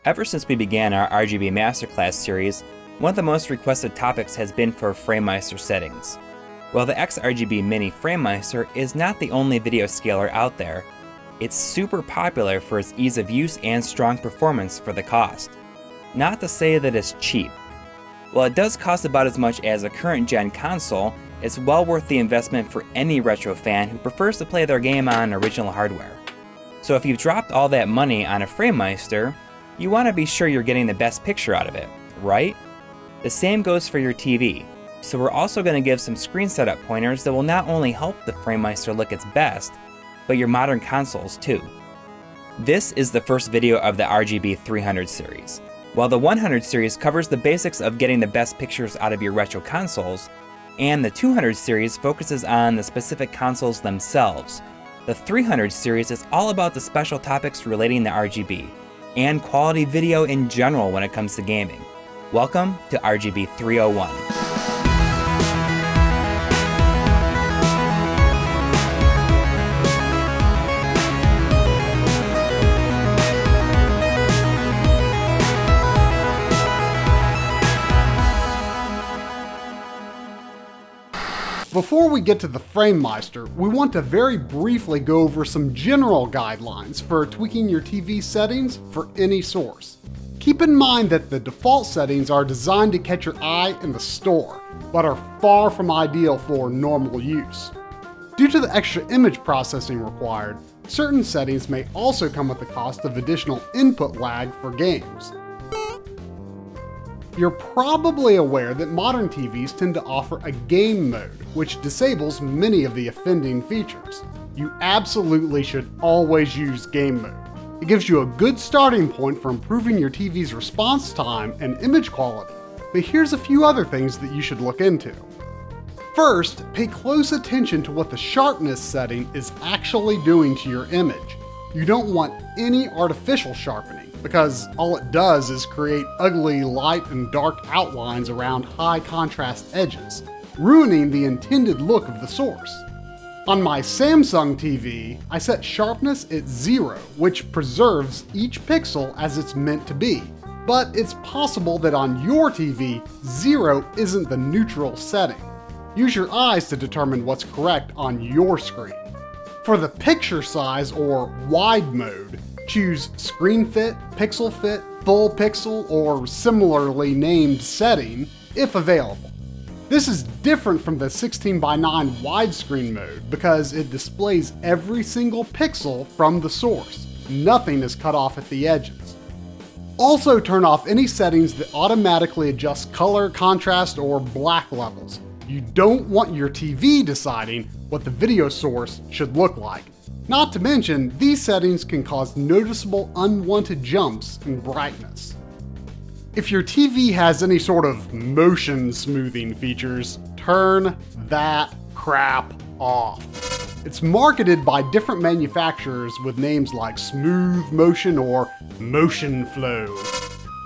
Ever since we began our RGB Masterclass series, one of the most requested topics has been for Framemeister settings. While the XRGB Mini Framemeister is not the only video scaler out there, it's super popular for its ease of use and strong performance for the cost. Not to say that it's cheap. While it does cost about as much as a current gen console, it's well worth the investment for any retro fan who prefers to play their game on original hardware. So if you've dropped all that money on a Framemeister, you want to be sure you're getting the best picture out of it, right? The same goes for your TV, so we're also going to give some screen setup pointers that will not only help the Framemeister look its best, but your modern consoles too. This is the first video of the RGB300 series. While the 100 series covers the basics of getting the best pictures out of your retro consoles, and the 200 series focuses on the specific consoles themselves, the 300 series is all about the special topics relating to RGB, and quality video in general when it comes to gaming. Welcome to RGB301. Before we get to the Framemeister, we want to very briefly go over some general guidelines for tweaking your TV settings for any source. Keep in mind that the default settings are designed to catch your eye in the store, but are far from ideal for normal use. Due to the extra image processing required, certain settings may also come at the cost of additional input lag for games. You're probably aware that modern TVs tend to offer a game mode, which disables many of the offending features. You absolutely should always use game mode. It gives you a good starting point for improving your TV's response time and image quality, but here's a few other things that you should look into. First, pay close attention to what the sharpness setting is actually doing to your image. You don't want any artificial sharpening, because all it does is create ugly light and dark outlines around high contrast edges, ruining the intended look of the source. On my Samsung TV, I set sharpness at 0, which preserves each pixel as it's meant to be. But it's possible that on your TV, 0 isn't the neutral setting. Use your eyes to determine what's correct on your screen. For the picture size or wide mode, choose screen fit, pixel fit, full pixel, or similarly named setting if available. This is different from the 16:9 widescreen mode because it displays every single pixel from the source. Nothing is cut off at the edges. Also turn off any settings that automatically adjust color, contrast, or black levels. You don't want your TV deciding what the video source should look like. Not to mention, these settings can cause noticeable unwanted jumps in brightness. If your TV has any sort of motion smoothing features, turn that crap off. It's marketed by different manufacturers with names like Smooth Motion or Motion Flow.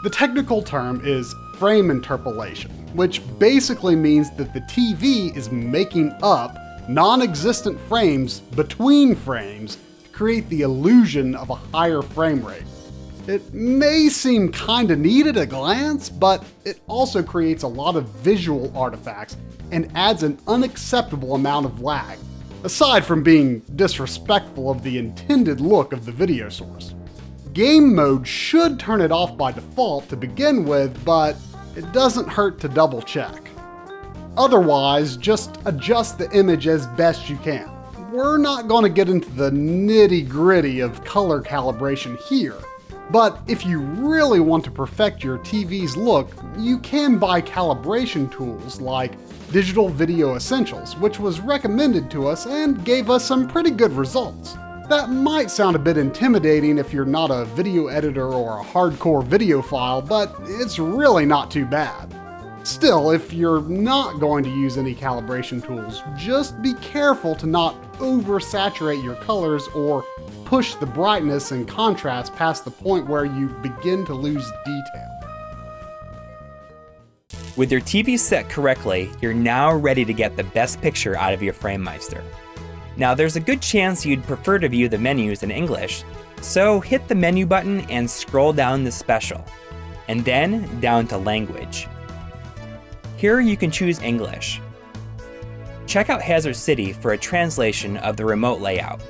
The technical term is frame interpolation, which basically means that the TV is making up non-existent frames between frames to create the illusion of a higher frame rate. It may seem kinda neat at a glance, but it also creates a lot of visual artifacts and adds an unacceptable amount of lag, aside from being disrespectful of the intended look of the video source. Game mode should turn it off by default to begin with, but it doesn't hurt to double check. Otherwise, just adjust the image as best you can. We're not going to get into the nitty-gritty of color calibration here, but if you really want to perfect your TV's look, you can buy calibration tools like Digital Video Essentials, which was recommended to us and gave us some pretty good results. That might sound a bit intimidating if you're not a video editor or a hardcore videophile, but it's really not too bad. Still, if you're not going to use any calibration tools, just be careful to not oversaturate your colors or push the brightness and contrast past the point where you begin to lose detail. With your TV set correctly, you're now ready to get the best picture out of your Framemeister. Now there's a good chance you'd prefer to view the menus in English, So hit the menu button and scroll down to Special, and then down to Language. Here you can choose English. Check out Hazard City for a translation of the remote layout.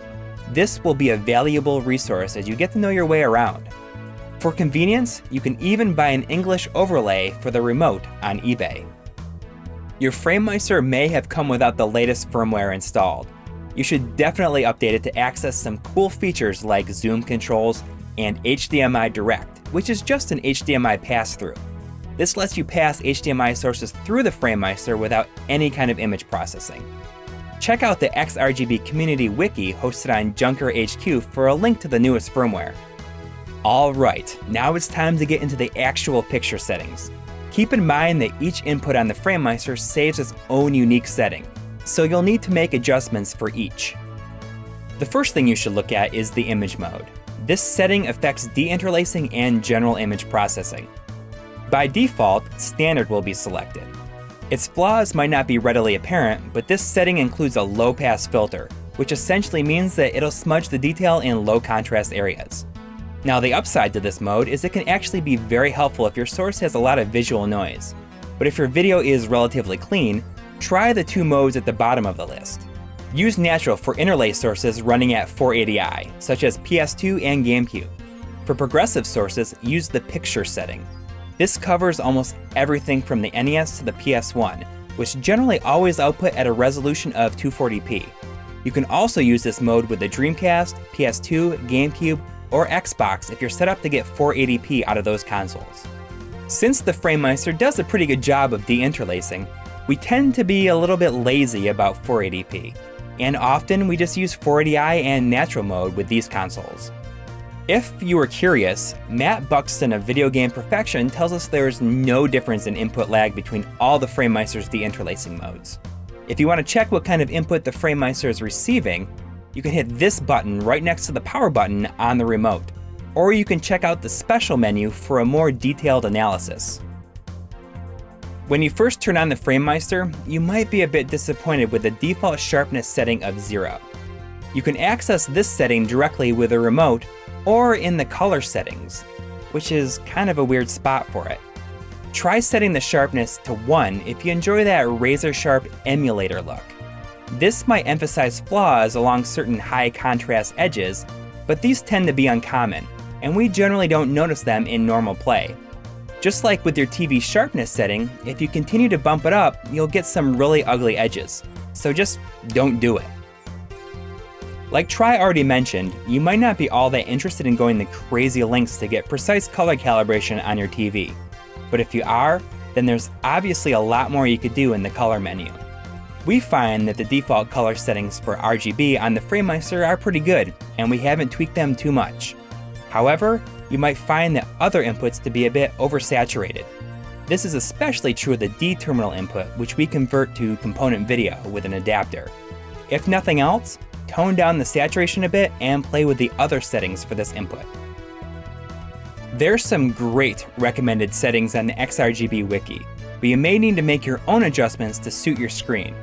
This will be a valuable resource as you get to know your way around. For convenience, you can even buy an English overlay for the remote on eBay. Your Framemeister may have come without the latest firmware installed. You should definitely update it to access some cool features like zoom controls and HDMI Direct, which is just an HDMI pass-through. This lets you pass HDMI sources through the Framemeister without any kind of image processing. Check out the XRGB community wiki hosted on Junker HQ for a link to the newest firmware. Alright, now it's time to get into the actual picture settings. Keep in mind that each input on the Framemeister saves its own unique setting, so you'll need to make adjustments for each. The first thing you should look at is the image mode. This setting affects deinterlacing and general image processing. By default, Standard will be selected. Its flaws might not be readily apparent, but this setting includes a low-pass filter, which essentially means that it'll smudge the detail in low-contrast areas. Now, the upside to this mode is it can actually be very helpful if your source has a lot of visual noise. But if your video is relatively clean, try the two modes at the bottom of the list. Use Natural for interlaced sources running at 480i, such as PS2 and GameCube. For progressive sources, use the Picture setting. This covers almost everything from the NES to the PS1, which generally always output at a resolution of 240p. You can also use this mode with the Dreamcast, PS2, GameCube, or Xbox if you're set up to get 480p out of those consoles. Since the Framemeister does a pretty good job of deinterlacing, we tend to be a little bit lazy about 480p, and often we just use 480i and Natural mode with these consoles. If you were curious, Matt Buxton of Video Game Perfection tells us there's no difference in input lag between all the Framemeister's deinterlacing modes. If you want to check what kind of input the Framemeister is receiving, you can hit this button right next to the power button on the remote, or you can check out the special menu for a more detailed analysis. When you first turn on the Framemeister, you might be a bit disappointed with the default sharpness setting of 0. You can access this setting directly with a remote or in the color settings, which is kind of a weird spot for it. Try setting the sharpness to 1 if you enjoy that razor-sharp emulator look. This might emphasize flaws along certain high contrast edges, but these tend to be uncommon, and we generally don't notice them in normal play. Just like with your TV sharpness setting, if you continue to bump it up, you'll get some really ugly edges, so just don't do it. Like Try already mentioned, you might not be all that interested in going to crazy lengths to get precise color calibration on your TV. But if you are, then there's obviously a lot more you could do in the color menu. We find that the default color settings for RGB on the Framemeister are pretty good, and we haven't tweaked them too much. However, you might find that other inputs to be a bit oversaturated. This is especially true of the D terminal input, which we convert to component video with an adapter. If nothing else, tone down the saturation a bit and play with the other settings for this input. There's some great recommended settings on the XRGB wiki, but you may need to make your own adjustments to suit your screen.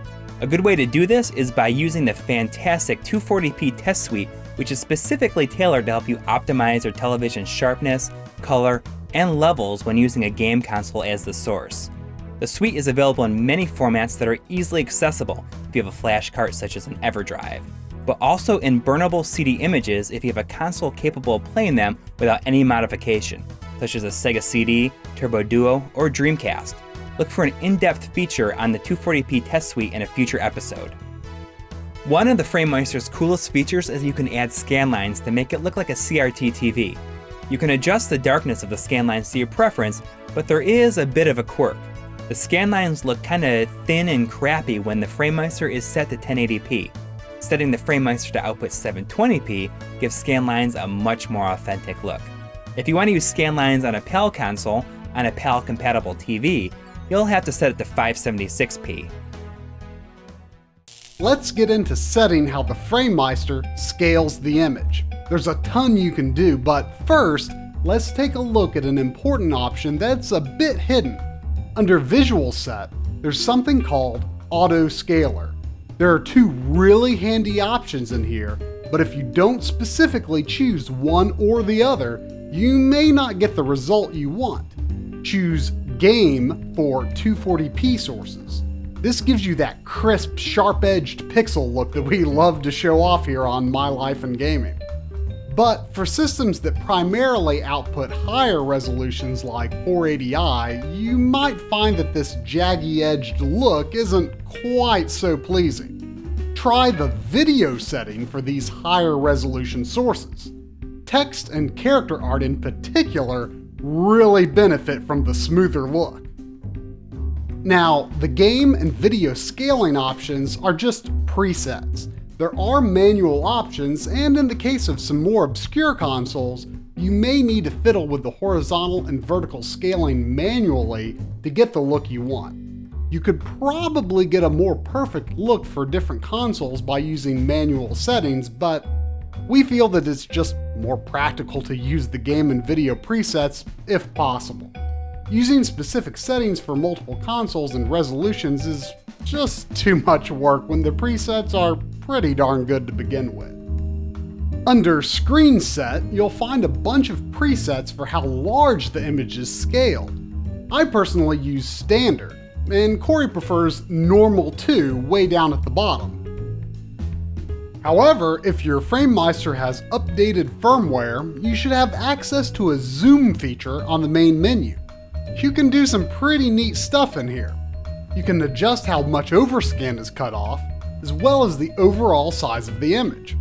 A good way to do this is by using the fantastic 240p test suite, which is specifically tailored to help you optimize your television's sharpness, color, and levels when using a game console as the source. The suite is available in many formats that are easily accessible if you have a flash cart such as an EverDrive, but also in burnable CD images if you have a console capable of playing them without any modification, such as a Sega CD, Turbo Duo, or Dreamcast. Look for an in-depth feature on the 240p test suite in a future episode. One of the Framemeister's coolest features is you can add scanlines to make it look like a CRT TV. You can adjust the darkness of the scanlines to your preference, but there is a bit of a quirk. The scanlines look kinda thin and crappy when the Framemeister is set to 1080p. Setting the Framemeister to output 720p gives scanlines a much more authentic look. If you want to use scanlines on a PAL console, on a PAL-compatible TV, you'll have to set it to 576p. Let's get into setting how the Framemeister scales the image. There's a ton you can do, but first, let's take a look at an important option that's a bit hidden. Under Visual Set, there's something called Auto Scaler. There are two really handy options in here, but if you don't specifically choose one or the other, you may not get the result you want. Choose Game for 240p sources. This gives you that crisp, sharp-edged pixel look that we love to show off here on My Life in Gaming. But for systems that primarily output higher resolutions like 480i, you might find that this jaggy-edged look isn't quite so pleasing. Try the video setting for these higher resolution sources. Text and character art in particular really benefit from the smoother look. Now, the game and video scaling options are just presets. There are manual options, and in the case of some more obscure consoles, you may need to fiddle with the horizontal and vertical scaling manually to get the look you want. You could probably get a more perfect look for different consoles by using manual settings, but we feel that it's just more practical to use the game and video presets if possible. Using specific settings for multiple consoles and resolutions is just too much work when the presets are pretty darn good to begin with. Under Screen Set, you'll find a bunch of presets for how large the image is scaled. I personally use Standard, and Coury prefers Normal 2 way down at the bottom. However, if your Framemeister has updated firmware, you should have access to a zoom feature on the main menu. You can do some pretty neat stuff in here. You can adjust how much overscan is cut off, as well as the overall size of the image.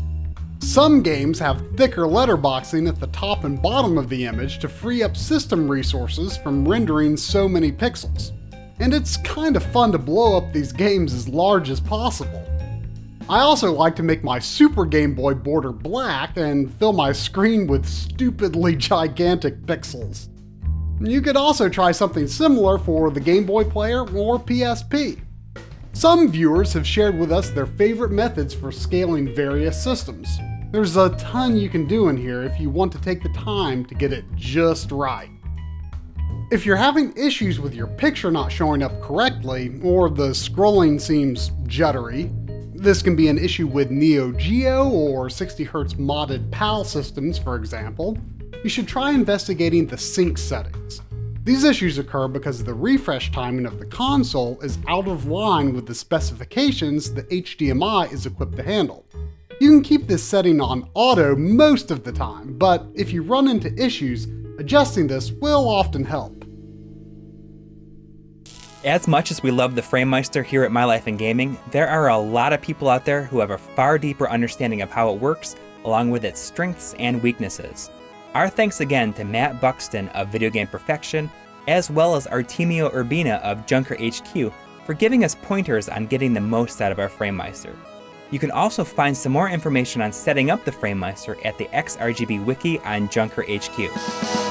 Some games have thicker letterboxing at the top and bottom of the image to free up system resources from rendering so many pixels. And it's kind of fun to blow up these games as large as possible. I also like to make my Super Game Boy border black and fill my screen with stupidly gigantic pixels. You could also try something similar for the Game Boy Player or PSP. Some viewers have shared with us their favorite methods for scaling various systems. There's a ton you can do in here if you want to take the time to get it just right. If you're having issues with your picture not showing up correctly, or the scrolling seems juddery, this can be an issue with Neo Geo or 60Hz modded PAL systems, for example. You should try investigating the sync settings. These issues occur because the refresh timing of the console is out of line with the specifications the HDMI is equipped to handle. You can keep this setting on auto most of the time, but if you run into issues, adjusting this will often help. As much as we love the Framemeister here at My Life in Gaming, there are a lot of people out there who have a far deeper understanding of how it works, along with its strengths and weaknesses. Our thanks again to Matt Buxton of Video Game Perfection, as well as Artemio Urbina of Junker HQ for giving us pointers on getting the most out of our Framemeister. You can also find some more information on setting up the Framemeister at the XRGB Wiki on Junker HQ.